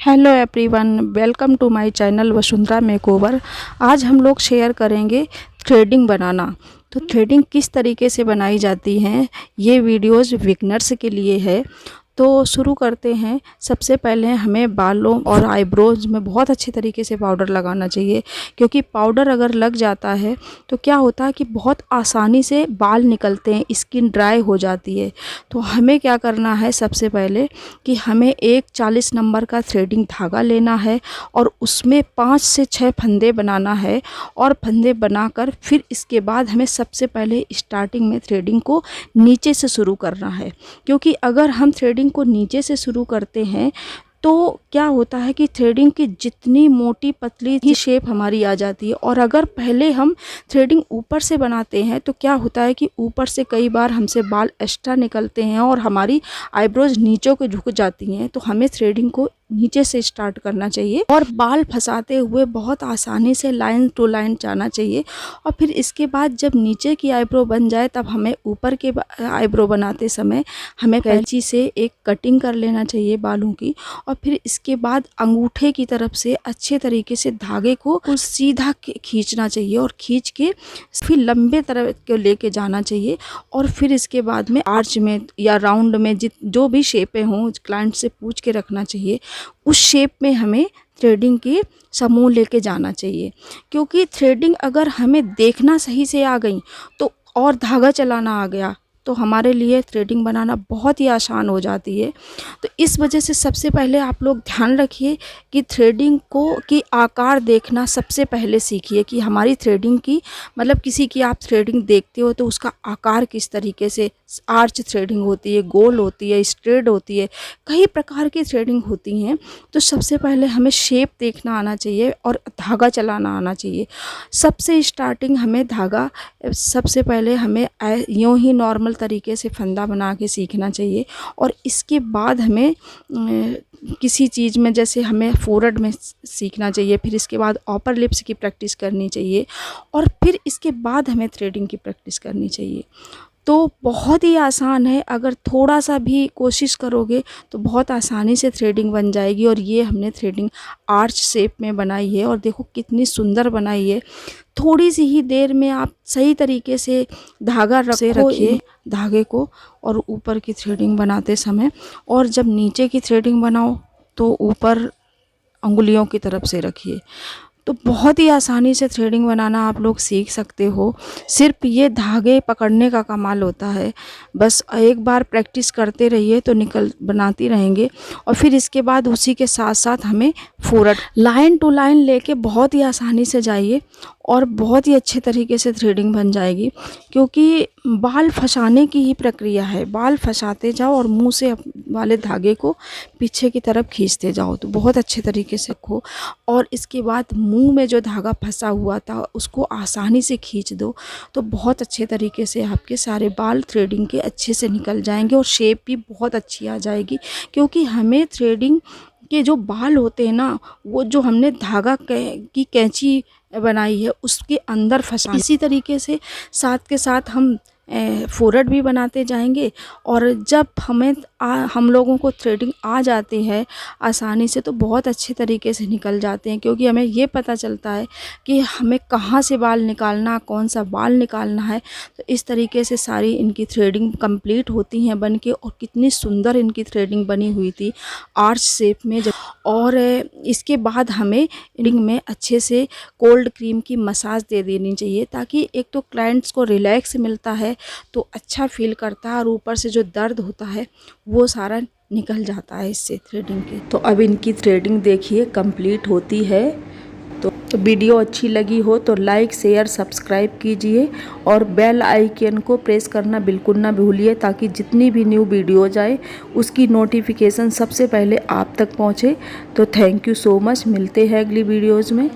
Hello everyone, welcome to my channel Vasundhara makeover. आज हम लोग शेयर करेंगे थ्रेडिंग बनाना। तो थ्रेडिंग किस तरीके से बनाई जाती है, ये वीडियोस बिगनर्स के लिए है। तो शुरू करते हैं। सबसे पहले हमें बालों और आईब्रोज में बहुत अच्छे तरीके से पाउडर लगाना चाहिए, क्योंकि पाउडर अगर लग जाता है तो क्या होता है कि बहुत आसानी से बाल निकलते हैं, स्किन ड्राई हो जाती है। तो हमें क्या करना है, सबसे पहले कि हमें एक 40 नंबर का थ्रेडिंग धागा लेना है और उसमें 5 से 6 फंदे बनाना है। और फंदे बनाकर फिर इसके बाद हमें सबसे पहले स्टार्टिंग में थ्रेडिंग को नीचे से शुरू करना है, क्योंकि अगर हम थ्रेडिंग को नीचे से शुरू करते हैं तो क्या होता है कि थ्रेडिंग की जितनी मोटी पतली ही शेप हमारी आ जाती है। और अगर पहले हम थ्रेडिंग ऊपर से बनाते हैं तो क्या होता है कि ऊपर से कई बार हमसे बाल एक्स्ट्रा निकलते हैं और हमारी आईब्रोज नीचे को झुक जाती हैं। तो हमें थ्रेडिंग को नीचे से स्टार्ट करना चाहिए और बाल फंसाते हुए बहुत आसानी से लाइन टू लाइन जाना चाहिए। और फिर इसके बाद जब नीचे की आईब्रो बन जाए तब हमें ऊपर के आईब्रो बनाते समय हमें कैंची से एक कटिंग कर लेना चाहिए बालों की। और फिर इसके बाद अंगूठे की तरफ से अच्छे तरीके से धागे को सीधा खींचना चाहिए और खींच के फिर लंबे तरह को लेके जाना चाहिए। और फिर इसके बाद में आर्च में या राउंड में जो भी शेपें हों क्लाइंट से पूछ के रखना चाहिए, उस शेप में हमें थ्रेडिंग के समूह लेके जाना चाहिए। क्योंकि थ्रेडिंग अगर हमें देखना सही से आ गई तो और धागा चलाना आ गया तो हमारे लिए थ्रेडिंग बनाना बहुत ही आसान हो जाती है। तो इस वजह से सबसे पहले आप लोग ध्यान रखिए कि थ्रेडिंग की आकार देखना सबसे पहले सीखिए कि हमारी थ्रेडिंग की मतलब किसी की आप थ्रेडिंग देखते हो तो उसका आकार किस तरीके से, आर्च थ्रेडिंग होती है, गोल होती है, स्ट्रेट होती है, कई प्रकार की थ्रेडिंग होती हैं। तो सबसे पहले हमें शेप देखना आना चाहिए और धागा चलाना आना चाहिए। सबसे स्टार्टिंग हमें धागा सबसे पहले हमें यूँ ही नॉर्मल तरीके से फंदा बना के सीखना चाहिए। और इसके बाद हमें किसी चीज़ में जैसे हमें फोरहेड में सीखना चाहिए, फिर इसके बाद अपर लिप्स की प्रैक्टिस करनी चाहिए और फिर इसके बाद हमें थ्रेडिंग की प्रैक्टिस करनी चाहिए। तो बहुत ही आसान है, अगर थोड़ा सा भी कोशिश करोगे तो बहुत आसानी से थ्रेडिंग बन जाएगी। और ये हमने थ्रेडिंग आर्च शेप में बनाई है और देखो कितनी सुंदर बनाई है। थोड़ी सी ही देर में आप सही तरीके से धागा रखिए धागे को और ऊपर की थ्रेडिंग बनाते समय, और जब नीचे की थ्रेडिंग बनाओ तो ऊपर अंगुलियों की तरफ से रखिए। तो बहुत ही आसानी से थ्रेडिंग बनाना आप लोग सीख सकते हो। सिर्फ ये धागे पकड़ने का कमाल होता है, बस एक बार प्रैक्टिस करते रहिए तो बनाती रहेंगे। और फिर इसके बाद उसी के साथ साथ हमें फोरहेड लाइन टू लाइन लेके बहुत ही आसानी से जाइए और बहुत ही अच्छे तरीके से थ्रेडिंग बन जाएगी। क्योंकि बाल फंसाने की ही प्रक्रिया है, बाल फंसाते जाओ और मुंह से वाले धागे को पीछे की तरफ खींचते जाओ तो बहुत अच्छे तरीके से रखो। और इसके बाद मुंह में जो धागा फंसा हुआ था उसको आसानी से खींच दो तो बहुत अच्छे तरीके से आपके सारे बाल थ्रेडिंग के अच्छे से निकल जाएंगे और शेप भी बहुत अच्छी आ जाएगी। क्योंकि हमें थ्रेडिंग के जो बाल होते हैं ना, वो जो हमने धागा की कैंची बनाई है उसके अंदर फंसा, इसी तरीके से साथ के साथ हम फोरहेड भी बनाते जाएंगे। और जब हम लोगों को थ्रेडिंग आ जाती है आसानी से तो बहुत अच्छे तरीके से निकल जाते हैं। क्योंकि हमें ये पता चलता है कि हमें कहाँ से बाल निकालना, कौन सा बाल निकालना है। तो इस तरीके से सारी इनकी थ्रेडिंग कंप्लीट होती हैं बन के। और कितनी सुंदर इनकी थ्रेडिंग बनी हुई थी आर्च शेप में। और इसके बाद हमें रिंग में अच्छे से कोल्ड क्रीम की मसाज दे देनी चाहिए, ताकि एक तो क्लाइंट्स को रिलैक्स मिलता है तो अच्छा फील करता है और ऊपर से जो दर्द होता है वो सारा निकल जाता है इससे थ्रेडिंग के। तो अब इनकी थ्रेडिंग देखिए कंप्लीट होती है। तो वीडियो अच्छी लगी हो तो लाइक शेयर सब्सक्राइब कीजिए और बेल आइकन को प्रेस करना बिल्कुल ना भूलिए, ताकि जितनी भी न्यू वीडियो जाए उसकी नोटिफिकेशन सबसे पहले आप तक पहुंचे। तो थैंक यू सो मच, मिलते हैं अगली वीडियोज़ में।